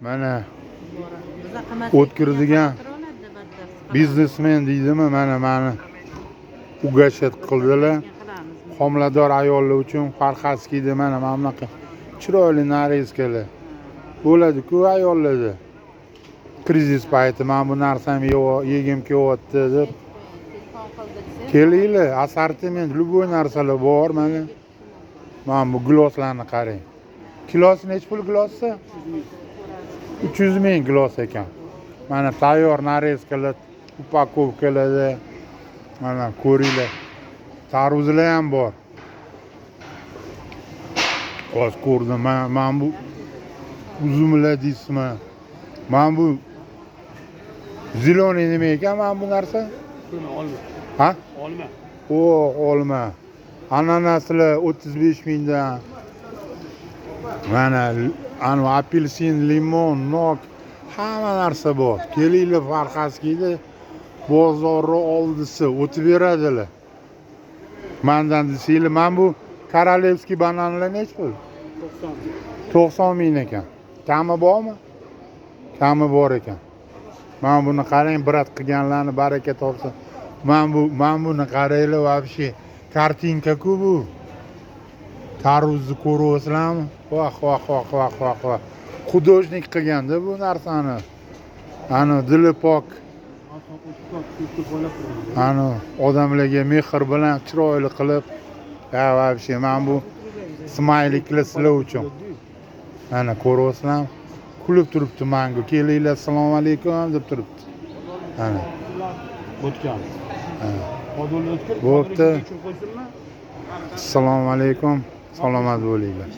mana o'tkirdigan biznesmen deydimi, mana mani ugashat qildilar. Homilador ayollar uchun farxaskiyda mana bunaqa chiroyli narezkalar bo'ladi-ku ayollarda. Krizis payti men bu narsani yegim kelyapti deb kelinglar, assortiment любой narsalar bor mana. Mana bu gloslarni qarang. Kilosi necha pul glosi? 300 ming glos ekan. Mana tayyor narezkalar, upakovkalarda mana ko'ringlar. Tarvuzlar ham bor. Hozir ko'rdim. Men bu uzumlar deysizmi? Men bu ziloniy nima ekan men bu narsa? Olma. Ha? Olma. O, olma. Ananaslar 35 mingdan. Mana anu apelsin, limon, nok hamma narsa bor. Kelinglar Farxaskiyda bozorni oldisi o'tib beradilar. Mendan desanglar, men bu Korolevskiy bananlar necha pul? 90 ming ekan. Kami bormi? Kami bor ekan. Men buni qarang, brat qilganlarni baraka topsin. Men buni qaranglar, вообще kartinka-ku bu. Tarvuzni ko'ryapsizlarmi? Vah. Художник qilganda bu narsani. Ana dili pok. Ana odamlarga mehr bilan chiroyli qilib, вообще men bu smayliklar sizlar uchun. Ana ko'ryapsizlarmi? Kulib turibdi menga. Kelinglar, assalomu alaykum deb turibdi. Ana. O'tgan. Bo'pti. Assalomu alaykum. Salomat bo'linglar.